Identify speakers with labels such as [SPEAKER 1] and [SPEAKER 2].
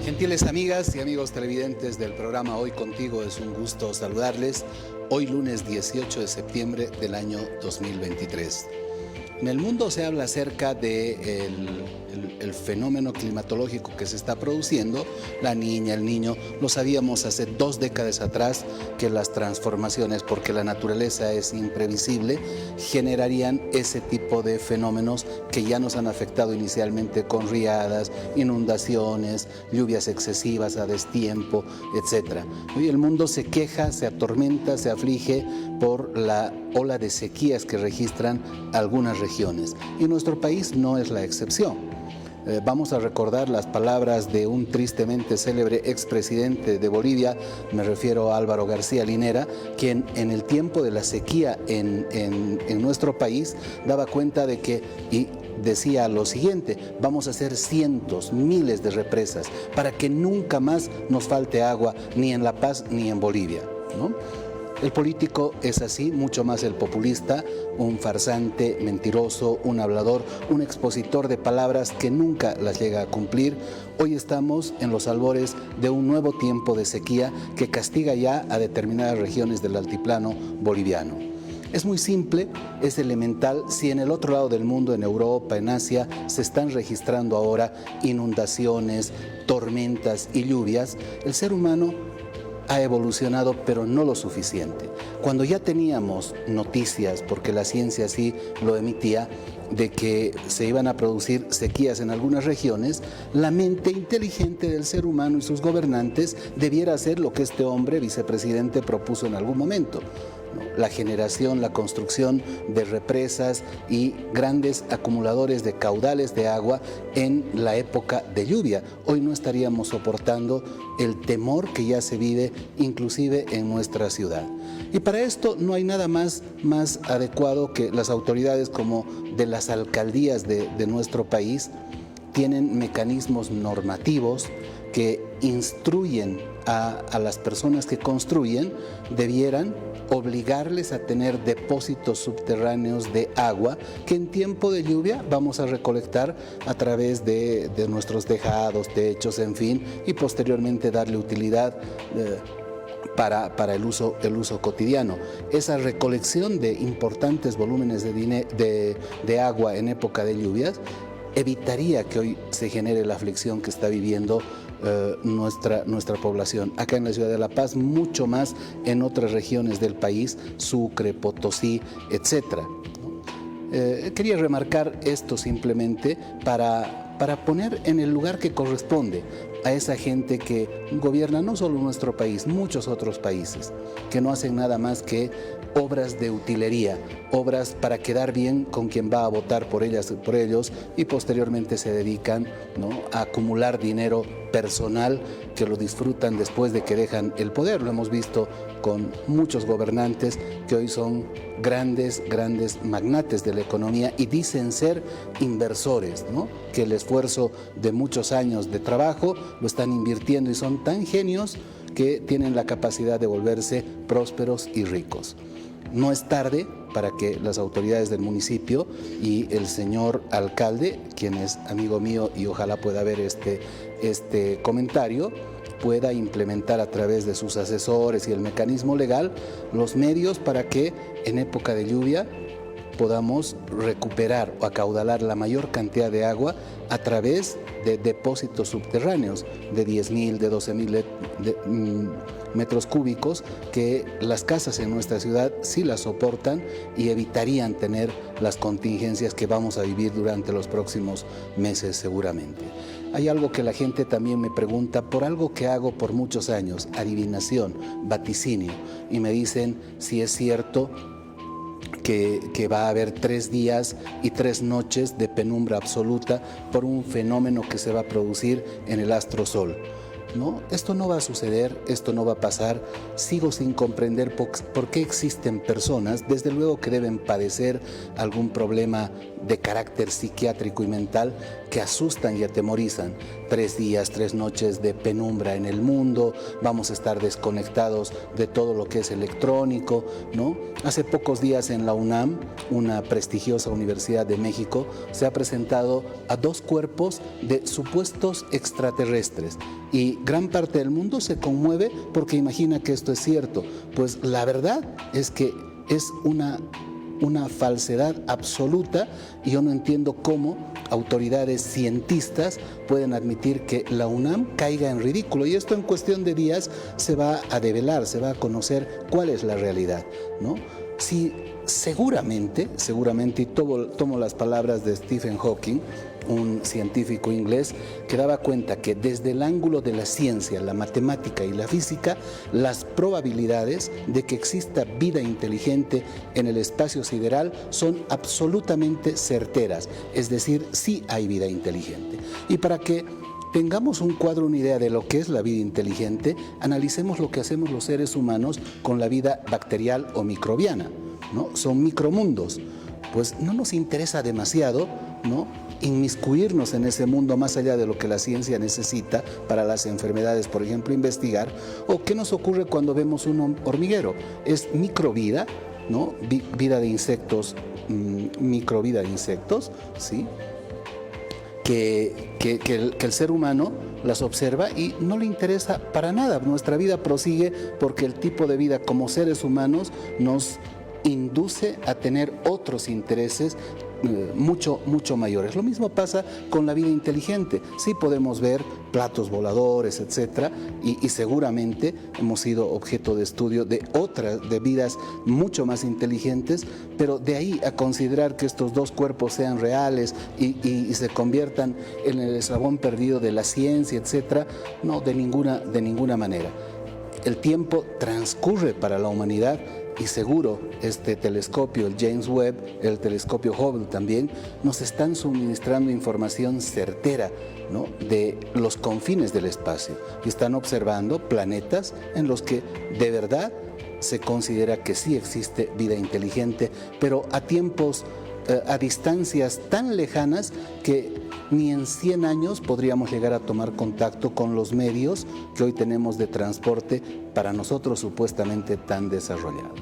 [SPEAKER 1] Gentiles amigas y amigos televidentes del programa Hoy Contigo, es un gusto saludarles. Hoy lunes 18 de septiembre del año 2023. En el mundo se habla acerca del fenómeno climatológico que se está produciendo, la niña, el niño. Lo sabíamos hace 2 décadas atrás que las transformaciones, porque la naturaleza es imprevisible, generarían ese tipo de fenómenos que ya nos han afectado inicialmente con riadas, inundaciones, lluvias excesivas a destiempo, etc. Hoy el mundo se queja, se atormenta, se aflige por la ola de sequías que registran algunas regiones, y nuestro país no es la excepción. Vamos a recordar las palabras de un tristemente célebre expresidente de Bolivia, me refiero a Álvaro García Linera, quien en el tiempo de la sequía en nuestro país daba cuenta de que, y decía lo siguiente: vamos a hacer cientos, miles de represas para que nunca más nos falte agua ni en La Paz ni en Bolivia, ¿no? El político es así, mucho más el populista, un farsante, mentiroso, un hablador, un expositor de palabras que nunca las llega a cumplir. Hoy estamos en los albores de un nuevo tiempo de sequía que castiga ya a determinadas regiones del altiplano boliviano. Es muy simple, es elemental. Si en el otro lado del mundo, en Europa, en Asia, se están registrando ahora inundaciones, tormentas y lluvias, el ser humano ha evolucionado, pero no lo suficiente. Cuando ya teníamos noticias, porque la ciencia sí lo emitía, de que se iban a producir sequías en algunas regiones, la mente inteligente del ser humano y sus gobernantes debiera hacer lo que este hombre, vicepresidente, propuso en algún momento: la generación, la construcción de represas y grandes acumuladores de caudales de agua en la época de lluvia. Hoy no estaríamos soportando el temor que ya se vive inclusive en nuestra ciudad. Y para esto no hay nada más adecuado que las autoridades como de las alcaldías de nuestro país tienen mecanismos normativos que instruyen a las personas que construyen, debieran obligarles a tener depósitos subterráneos de agua que en tiempo de lluvia vamos a recolectar a través de nuestros tejados, techos, en fin, y posteriormente darle utilidad para el uso cotidiano. Esa recolección de importantes volúmenes de agua en época de lluvias evitaría que hoy se genere la aflicción que está viviendo nuestra población. Acá en la ciudad de La Paz, mucho más en otras regiones del país, Sucre, Potosí, etc. Quería remarcar esto simplemente para poner en el lugar que corresponde a esa gente que gobierna no solo nuestro país, muchos otros países, que no hacen nada más que obras de utilería, obras para quedar bien con quien va a votar por ellas, por ellos, y posteriormente se dedican, ¿no?, a acumular dinero personal que lo disfrutan después de que dejan el poder. Lo hemos visto con muchos gobernantes que hoy son grandes magnates de la economía y dicen ser inversores, ¿no?, que el esfuerzo de muchos años de trabajo lo están invirtiendo y son tan genios que tienen la capacidad de volverse prósperos y ricos. No es tarde para que las autoridades del municipio y el señor alcalde, quien es amigo mío y ojalá pueda ver este comentario, pueda implementar a través de sus asesores y el mecanismo legal los medios para que en época de lluvia podamos recuperar o acaudalar la mayor cantidad de agua a través de depósitos subterráneos de 10.000, de 12.000 metros cúbicos, que las casas en nuestra ciudad sí las soportan y evitarían tener las contingencias que vamos a vivir durante los próximos meses seguramente. Hay algo que la gente también me pregunta por algo que hago por muchos años: adivinación, vaticinio, y me dicen si es cierto que va a haber 3 días y 3 noches de penumbra absoluta por un fenómeno que se va a producir en el astro Sol. No, esto no va a suceder, esto no va a pasar. Sigo sin comprender por qué existen personas, desde luego que deben padecer algún problema de carácter psiquiátrico y mental, que asustan y atemorizan. 3 días, 3 noches de penumbra en el mundo, vamos a estar desconectados de todo lo que es electrónico, ¿no? Hace pocos días en la UNAM, una prestigiosa universidad de México, se ha presentado a 2 cuerpos de supuestos extraterrestres y gran parte del mundo se conmueve porque imagina que esto es cierto. Pues la verdad es que es una falsedad absoluta y yo no entiendo cómo autoridades cientistas pueden admitir que la UNAM caiga en ridículo, y esto en cuestión de días se va a develar, se va a conocer cuál es la realidad, ¿no? Sí, seguramente, y tomo las palabras de Stephen Hawking, un científico inglés, que daba cuenta que desde el ángulo de la ciencia, la matemática y la física, las probabilidades de que exista vida inteligente en el espacio sideral son absolutamente certeras, es decir, sí hay vida inteligente. Y para que tengamos un cuadro, una idea de lo que es la vida inteligente, analicemos lo que hacemos los seres humanos con la vida bacterial o microbiana, ¿no? Son micromundos. Pues no nos interesa demasiado, ¿no?, inmiscuirnos en ese mundo más allá de lo que la ciencia necesita para las enfermedades, por ejemplo, investigar. ¿O qué nos ocurre cuando vemos un hormiguero? Es microvida, ¿no? Vida de insectos, microvida de insectos, ¿sí? Que el ser humano las observa y no le interesa para nada. Nuestra vida prosigue porque el tipo de vida como seres humanos nos induce a tener otros intereses mucho mayores. Lo mismo pasa con la vida inteligente. Sí podemos ver platos voladores, etcétera, y seguramente hemos sido objeto de estudio de vidas mucho más inteligentes, pero de ahí a considerar que estos 2 cuerpos sean reales y se conviertan en el eslabón perdido de la ciencia, etcétera, no, de ninguna manera. El tiempo transcurre para la humanidad y seguro este telescopio, el James Webb, el telescopio Hubble también, nos están suministrando información certera, ¿no?, de los confines del espacio, y están observando planetas en los que de verdad se considera que sí existe vida inteligente, pero a distancias tan lejanas que ni en 100 años podríamos llegar a tomar contacto con los medios que hoy tenemos de transporte para nosotros supuestamente tan desarrollados.